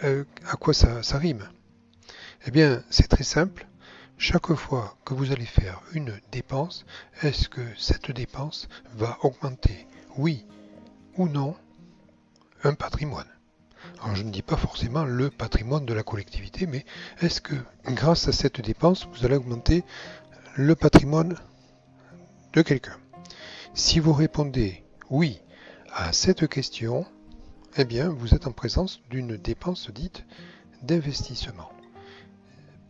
à quoi ça rime? Eh bien, c'est très simple. Chaque fois que vous allez faire une dépense, est-ce que cette dépense va augmenter, oui ou non, un patrimoine? Alors je ne dis pas forcément le patrimoine de la collectivité, mais est-ce que grâce à cette dépense, vous allez augmenter le patrimoine de quelqu'un? Si vous répondez oui à cette question, eh bien vous êtes en présence d'une dépense dite d'investissement.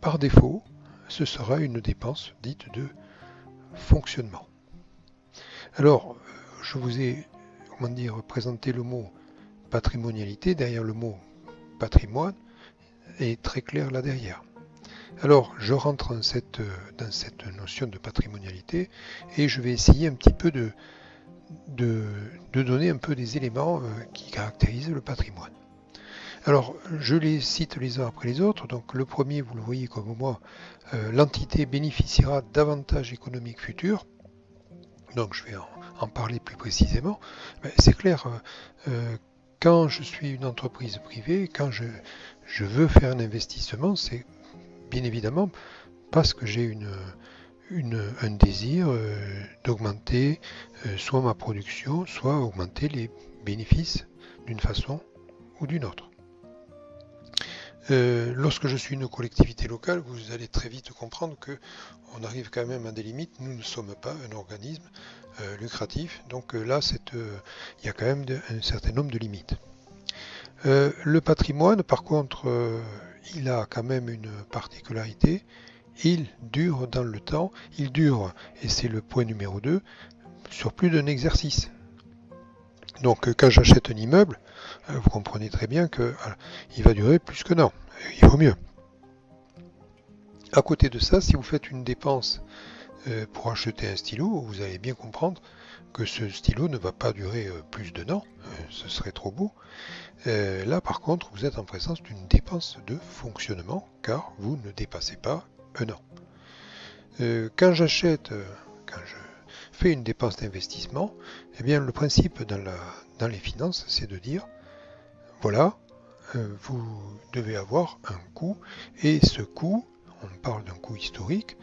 Par défaut, ce sera une dépense dite de fonctionnement. Alors, je vous ai, présenté le mot patrimonialité. Derrière le mot patrimoine est très clair là derrière. Alors, je rentre dans cette notion de patrimonialité et je vais essayer un petit peu de donner un peu des éléments qui caractérisent le patrimoine. Alors, je les cite les uns après les autres. Donc, le premier, vous le voyez comme moi, l'entité bénéficiera d'avantages économiques futurs. Donc, je vais en parler plus précisément. C'est clair, quand je suis une entreprise privée, quand je veux faire un investissement, c'est bien évidemment parce que j'ai un désir d'augmenter soit ma production, soit augmenter les bénéfices d'une façon ou d'une autre. Lorsque je suis une collectivité locale, vous allez très vite comprendre qu'on arrive quand même à des limites. Nous ne sommes pas un organisme lucratif, donc là, il y a quand même un certain nombre de limites. Le patrimoine, par contre, il a quand même une particularité. Il dure dans le temps, il dure, et c'est le point numéro 2, sur plus d'un exercice. Donc quand j'achète un immeuble, vous comprenez très bien qu'il va durer plus que non. Il vaut mieux. À côté de ça, si vous faites une dépense pour acheter un stylo, vous allez bien comprendre que ce stylo ne va pas durer plus d'un an, ce serait trop beau. Là par contre, vous êtes en présence d'une dépense de fonctionnement, car vous ne dépassez pas un an. Quand je fais une dépense d'investissement, eh bien le principe dans les finances, c'est de dire, voilà, vous devez avoir un coût, et ce coût, on parle d'un coût historique,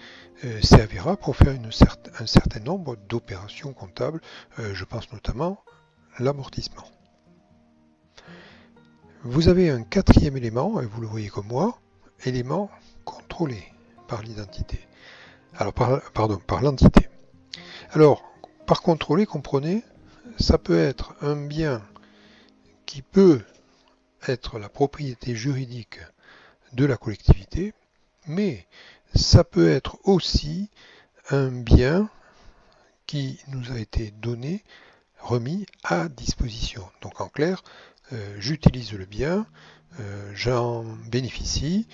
servira pour faire un certain nombre d'opérations comptables, je pense notamment l'amortissement. Vous avez un quatrième élément, et vous le voyez comme moi, élément contrôlé par l'identité. Alors, par l'entité. Alors, par contrôler, comprenez, ça peut être un bien qui peut être la propriété juridique de la collectivité, mais ça peut être aussi un bien qui nous a été donné, remis à disposition. Donc en clair, j'utilise le bien, j'en bénéficie,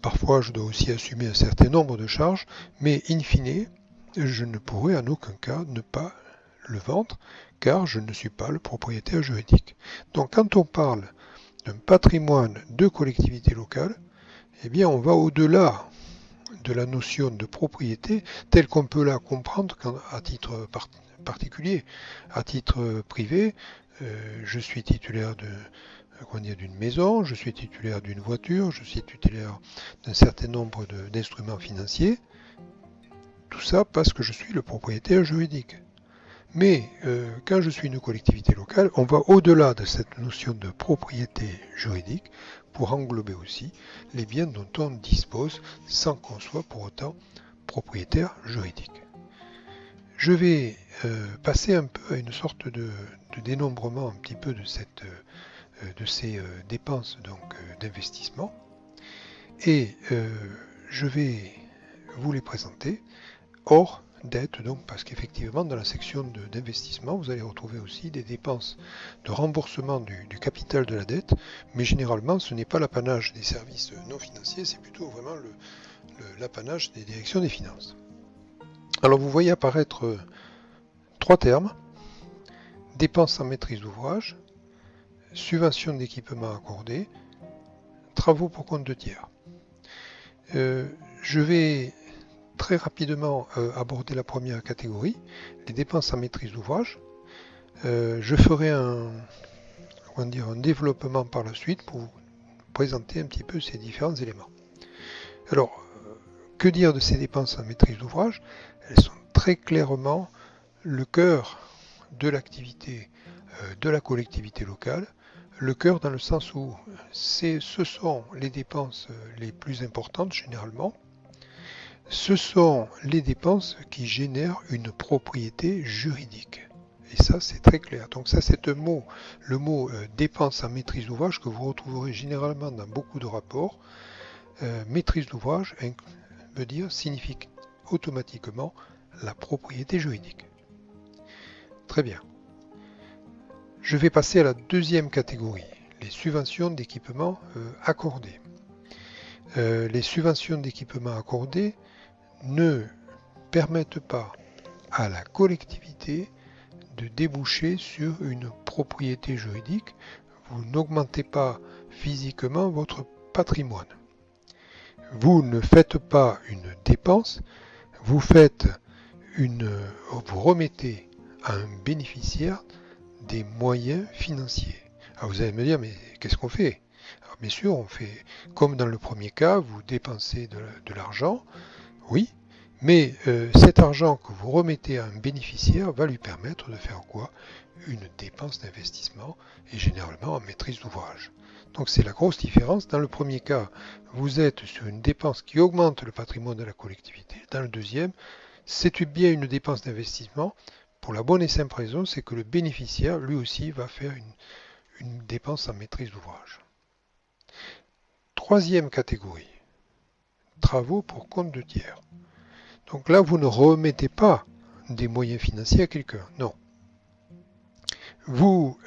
parfois je dois aussi assumer un certain nombre de charges, mais in fine, je ne pourrai en aucun cas ne pas le vendre, car je ne suis pas le propriétaire juridique. Donc quand on parle d'un patrimoine de collectivité locale, eh bien on va au-delà de la notion de propriété telle qu'on peut la comprendre à titre particulier. À titre privé, je suis titulaire d'une maison, je suis titulaire d'une voiture, je suis titulaire d'un certain nombre d'instruments financiers. Tout ça parce que je suis le propriétaire juridique. Mais quand je suis une collectivité locale, on va au-delà de cette notion de propriété juridique pour englober aussi les biens dont on dispose sans qu'on soit pour autant propriétaire juridique. Je vais passer un peu à une sorte de dénombrement un petit peu de ces dépenses d'investissement et je vais vous les présenter hors dette, donc parce qu'effectivement dans la section d'investissement vous allez retrouver aussi des dépenses de remboursement du capital de la dette, mais généralement ce n'est pas l'apanage des services non financiers, c'est plutôt vraiment l'apanage des directions des finances. Alors vous voyez apparaître trois termes: dépenses en maîtrise d'ouvrage, subvention d'équipement accordée, travaux pour compte de tiers. Je vais très rapidement aborder la première catégorie, les dépenses en maîtrise d'ouvrage. Je ferai un développement par la suite pour présenter un petit peu ces différents éléments. Alors, que dire de ces dépenses en maîtrise d'ouvrage? Elles sont très clairement le cœur de l'activité de la collectivité locale. Le cœur dans le sens où ce sont les dépenses les plus importantes généralement. Ce sont les dépenses qui génèrent une propriété juridique. Et ça, c'est très clair. Donc ça, c'est le mot dépenses en maîtrise d'ouvrage que vous retrouverez généralement dans beaucoup de rapports. Maîtrise d'ouvrage signifie automatiquement la propriété juridique. Très bien. Je vais passer à la deuxième catégorie, les subventions d'équipement accordées. Les subventions d'équipement accordées ne permettent pas à la collectivité de déboucher sur une propriété juridique. Vous n'augmentez pas physiquement votre patrimoine. Vous ne faites pas une dépense, vous remettez à un bénéficiaire des moyens financiers. Alors vous allez me dire, mais qu'est-ce qu'on fait? Alors bien sûr, on fait comme dans le premier cas, vous dépensez de l'argent, oui, mais cet argent que vous remettez à un bénéficiaire va lui permettre de faire quoi? Une dépense d'investissement et généralement en maîtrise d'ouvrage. Donc c'est la grosse différence. Dans le premier cas, vous êtes sur une dépense qui augmente le patrimoine de la collectivité. Dans le deuxième, c'est bien une dépense d'investissement. Pour la bonne et simple raison, c'est que le bénéficiaire, lui aussi, va faire une dépense en maîtrise d'ouvrage. Troisième catégorie, travaux pour compte de tiers. Donc là, vous ne remettez pas des moyens financiers à quelqu'un, non. Vous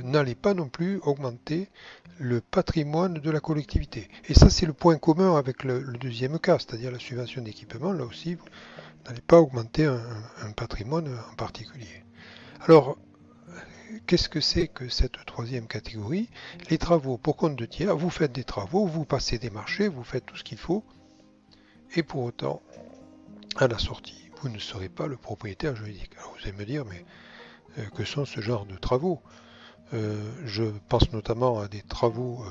n'allez pas non plus augmenter le patrimoine de la collectivité. Et ça, c'est le point commun avec le deuxième cas, c'est-à-dire la subvention d'équipement. Là aussi, vous n'allez pas augmenter un patrimoine en particulier. Alors, qu'est-ce que c'est que cette troisième catégorie? Les travaux pour compte de tiers. Vous faites des travaux, vous passez des marchés, vous faites tout ce qu'il faut. Et pour autant, à la sortie, vous ne serez pas le propriétaire juridique. Alors vous allez me dire, mais que sont ce genre de travaux? Je pense notamment à des travaux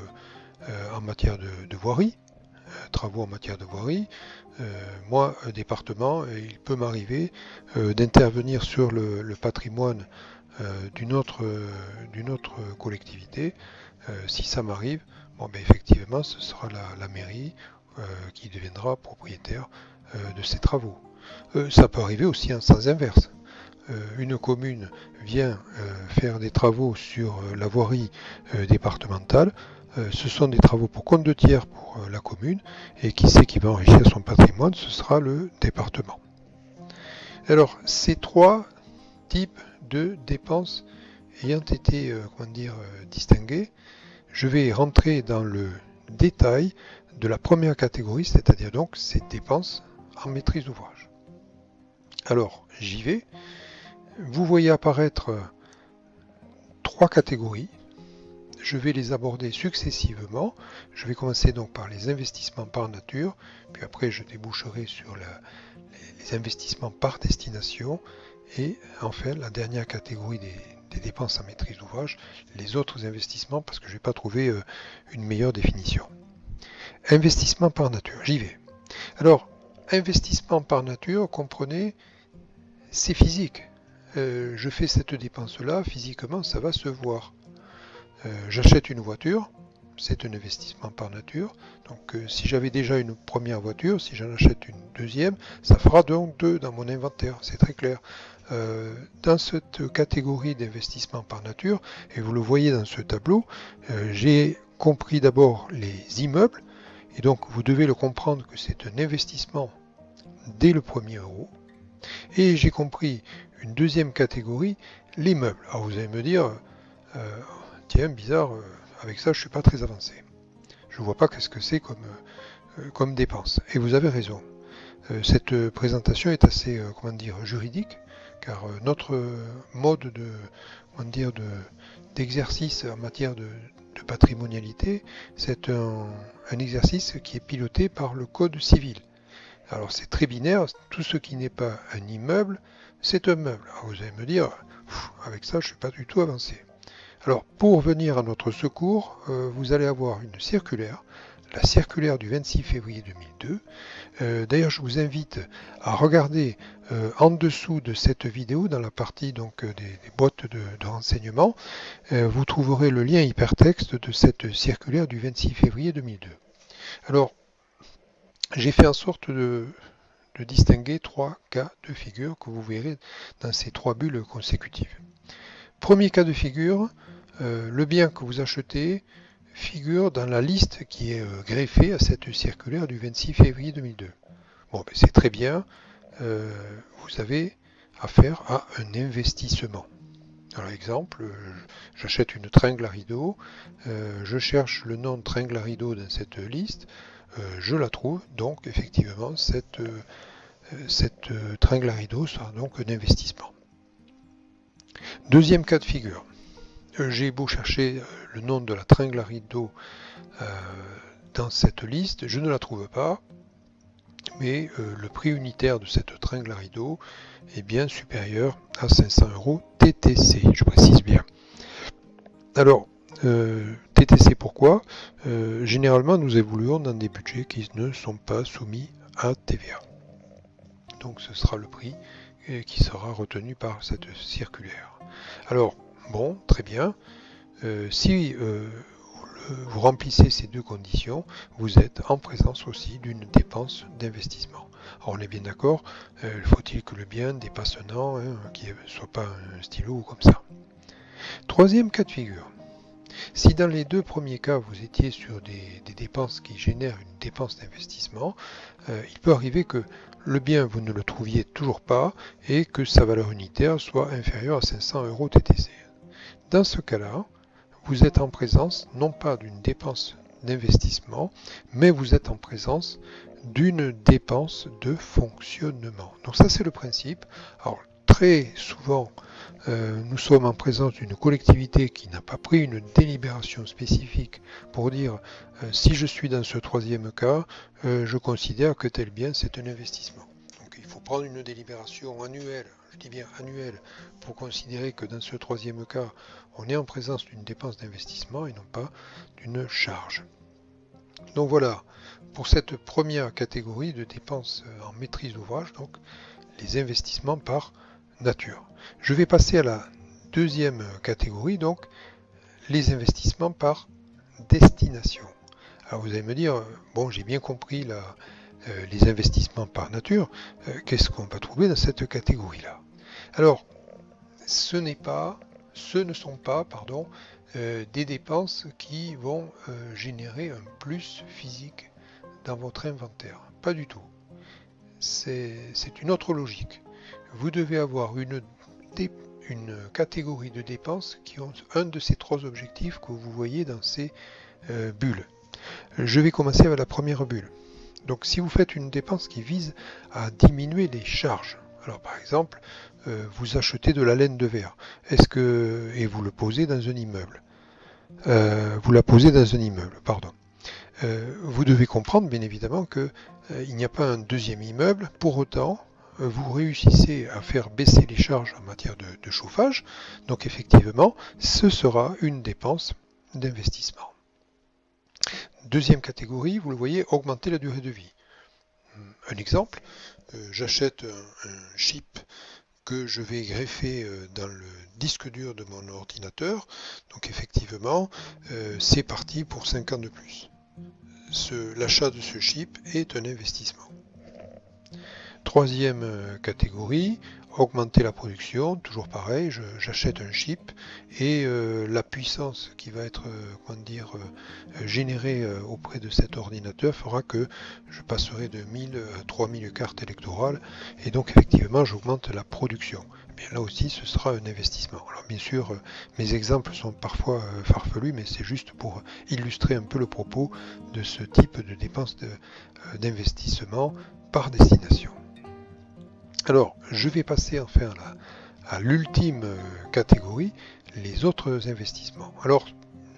en matière de voirie. Moi, département, il peut m'arriver d'intervenir sur le patrimoine d'une autre collectivité. Si ça m'arrive, bon, ben, effectivement, ce sera la mairie qui deviendra propriétaire de ces travaux. Ça peut arriver aussi en sens inverse. Une commune vient faire des travaux sur la voirie départementale. Ce sont des travaux pour compte de tiers pour la commune, et qui c'est qui va enrichir son patrimoine? Ce sera le département. Alors, ces trois types de dépenses ayant été distingués, je vais rentrer dans le détail de la première catégorie, c'est-à-dire donc ces dépenses en maîtrise d'ouvrage. Alors, j'y vais. Vous voyez apparaître trois catégories. Je vais les aborder successivement. Je vais commencer donc par les investissements par nature, puis après je déboucherai sur les investissements par destination, et enfin la dernière catégorie des dépenses en maîtrise d'ouvrage, les autres investissements, parce que je n'ai pas trouvé une meilleure définition. Investissement par nature, j'y vais. Alors, investissement par nature, comprenez, c'est physique. Je fais cette dépense-là, physiquement, ça va se voir. J'achète une voiture, c'est un investissement par nature. Donc si j'avais déjà une première voiture, si j'en achète une deuxième, ça fera donc 2 dans mon inventaire, c'est très clair. Dans cette catégorie d'investissement par nature, et vous le voyez dans ce tableau, j'ai compris d'abord les immeubles, et donc vous devez le comprendre que c'est un investissement dès le premier euro. Et j'ai compris une deuxième catégorie, les meubles. Alors vous allez me dire, tiens, bizarre, avec ça je ne suis pas très avancé. Je ne vois pas qu'est-ce que c'est comme dépense. Et vous avez raison. Cette présentation est assez juridique, car notre mode d'exercice en matière de patrimonialité, c'est un exercice qui est piloté par le Code civil. Alors c'est très binaire, tout ce qui n'est pas un immeuble, c'est un meuble. Alors vous allez me dire, avec ça je ne suis pas du tout avancé. Alors, pour venir à notre secours, vous allez avoir une circulaire, la circulaire du 26 février 2002. D'ailleurs, je vous invite à regarder en dessous de cette vidéo, dans la partie donc, des boîtes de renseignements, vous trouverez le lien hypertexte de cette circulaire du 26 février 2002. Alors, j'ai fait en sorte de distinguer 3 cas de figure que vous verrez dans ces 3 bulles consécutives. Premier cas de figure, le bien que vous achetez figure dans la liste qui est greffée à cette circulaire du 26 février 2002. Bon, ben c'est très bien, vous avez affaire à un investissement. Alors exemple, j'achète une tringle à rideau, je cherche le nom de tringle à rideau dans cette liste, je la trouve, donc effectivement cette tringle à rideau sera donc un investissement. Deuxième cas de figure, j'ai beau chercher le nom de la tringle à rideau dans cette liste, je ne la trouve pas, mais le prix unitaire de cette tringle à rideau est bien supérieur à 500 € TTC, je précise bien. Alors, TTC pourquoi? Généralement, nous évoluons dans des budgets qui ne sont pas soumis à TVA. Donc, ce sera le prix qui sera retenu par cette circulaire. Alors, bon, très bien. Si vous remplissez ces deux conditions, vous êtes en présence aussi d'une dépense d'investissement. Alors on est bien d'accord, faut-il que le bien dépasse un an, qu'il ne soit pas un stylo ou comme ça. Troisième cas de figure. Si dans les deux premiers cas, vous étiez sur des dépenses qui génèrent une dépense d'investissement, il peut arriver que le bien, vous ne le trouviez toujours pas et que sa valeur unitaire soit inférieure à 500 € TTC. Dans ce cas-là, vous êtes en présence non pas d'une dépense d'investissement, mais vous êtes en présence d'une dépense de fonctionnement. Donc ça, c'est le principe. Alors, très souvent, nous sommes en présence d'une collectivité qui n'a pas pris une délibération spécifique pour dire si je suis dans ce troisième cas, je considère que tel bien c'est un investissement. Donc il faut prendre une délibération annuelle, je dis bien annuelle, pour considérer que dans ce troisième cas, on est en présence d'une dépense d'investissement et non pas d'une charge. Donc voilà, pour cette première catégorie de dépenses en maîtrise d'ouvrage, donc les investissements par nature. Je vais passer à la deuxième catégorie, donc les investissements par destination. Alors vous allez me dire, bon, j'ai bien compris les investissements par nature, qu'est-ce qu'on va trouver dans cette catégorie-là? Alors, ce ne sont pas des dépenses qui vont générer un plus physique dans votre inventaire. Pas du tout. C'est une autre logique. Vous devez avoir une catégorie de dépenses qui ont un de ces trois objectifs que vous voyez dans ces bulles. Je vais commencer avec la première bulle. Donc si vous faites une dépense qui vise à diminuer les charges, alors par exemple, vous achetez de la laine de verre, et vous le posez dans un immeuble. Vous la posez dans un immeuble, pardon. Vous devez comprendre bien évidemment qu'il n'y a pas un deuxième immeuble, pour autant vous réussissez à faire baisser les charges en matière de chauffage, donc effectivement ce sera une dépense d'investissement. Deuxième catégorie, vous le voyez, augmenter la durée de vie. Un exemple, j'achète un chip que je vais greffer dans le disque dur de mon ordinateur, donc effectivement c'est parti pour 5 ans de plus. L'achat de ce chip est un investissement. Troisième catégorie, augmenter la production, toujours pareil, j'achète un chip et la puissance qui va être générée auprès de cet ordinateur fera que je passerai de 1000 à 3000 cartes électorales et donc effectivement j'augmente la production. Bien, là aussi ce sera un investissement. Alors bien sûr mes exemples sont parfois farfelus, mais c'est juste pour illustrer un peu le propos de ce type de dépenses d'investissement par destination. Alors, je vais passer enfin à l'ultime catégorie, les autres investissements. Alors,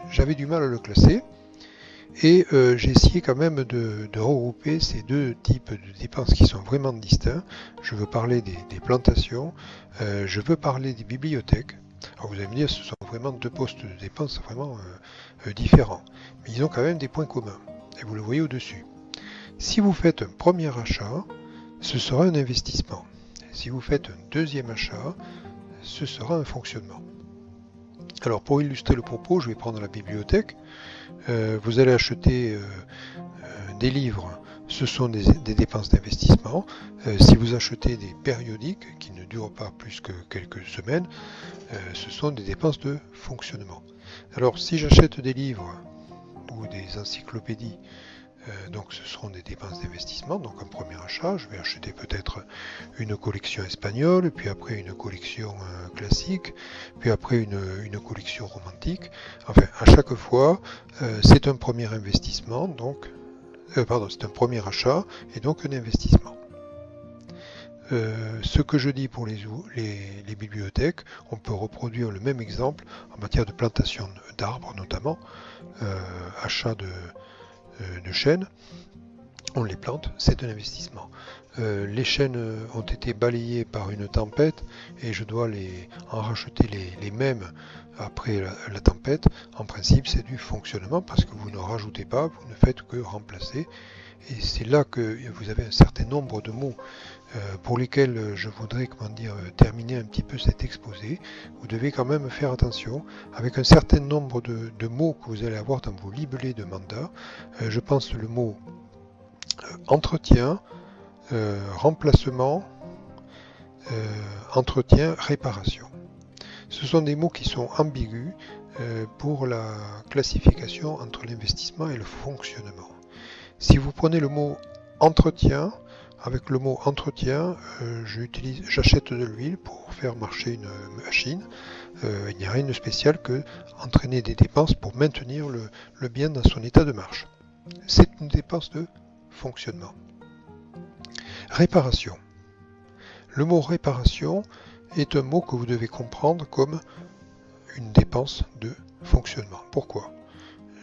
j'avais du mal à le classer et j'ai essayé quand même de regrouper ces deux types de dépenses qui sont vraiment distincts. Je veux parler des plantations, je veux parler des bibliothèques. Alors vous allez me dire, ce sont vraiment deux postes de dépenses vraiment différents, mais ils ont quand même des points communs, et vous le voyez au-dessus. Si vous faites un premier achat, ce sera un investissement. Si vous faites un deuxième achat, ce sera un fonctionnement. Alors pour illustrer le propos, je vais prendre la bibliothèque. Vous allez acheter des livres, ce sont des dépenses d'investissement. Si vous achetez des périodiques qui ne durent pas plus que quelques semaines, ce sont des dépenses de fonctionnement. Alors si j'achète des livres ou des encyclopédies, donc ce seront des dépenses d'investissement, donc un premier achat, je vais acheter peut-être une collection espagnole, puis après une collection classique, puis après une collection romantique. Enfin, à chaque fois, c'est un premier investissement, donc c'est un premier achat et donc un investissement. Ce que je dis pour les bibliothèques, on peut reproduire le même exemple en matière de plantation d'arbres notamment, achat de chênes, on les plante, c'est un investissement. Les chênes ont été balayés par une tempête et je dois en racheter les mêmes après la tempête. En principe, c'est du fonctionnement parce que vous ne rajoutez pas, vous ne faites que remplacer. Et c'est là que vous avez un certain nombre de mots pour lesquels je voudrais terminer un petit peu cet exposé. Vous devez quand même faire attention avec un certain nombre de mots que vous allez avoir dans vos libellés de mandat. Je pense le mot entretien, remplacement, entretien, réparation. Ce sont des mots qui sont ambigus pour la classification entre l'investissement et le fonctionnement. Si vous prenez le mot entretien, avec le mot entretien, j'achète de l'huile pour faire marcher une machine. Il n'y a rien de spécial que entraîner des dépenses pour maintenir le bien dans son état de marche. C'est une dépense de fonctionnement. Réparation. Le mot réparation est un mot que vous devez comprendre comme une dépense de fonctionnement. Pourquoi?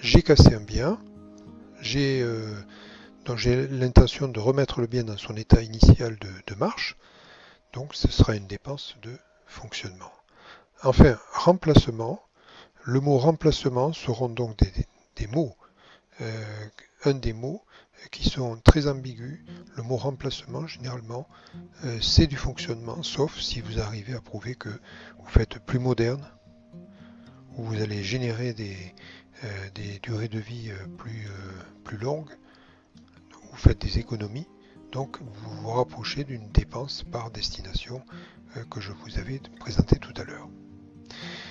J'ai cassé un bien, donc j'ai l'intention de remettre le bien dans son état initial de marche, donc ce sera une dépense de fonctionnement. Enfin, remplacement. Le mot remplacement seront donc des mots, un des mots qui sont très ambigus. Le mot remplacement, généralement, c'est du fonctionnement, sauf si vous arrivez à prouver que vous faites plus moderne, ou vous allez générer des durées de vie plus longues, vous faites des économies, donc vous vous rapprochez d'une dépense par destination que je vous avais présenté tout à l'heure.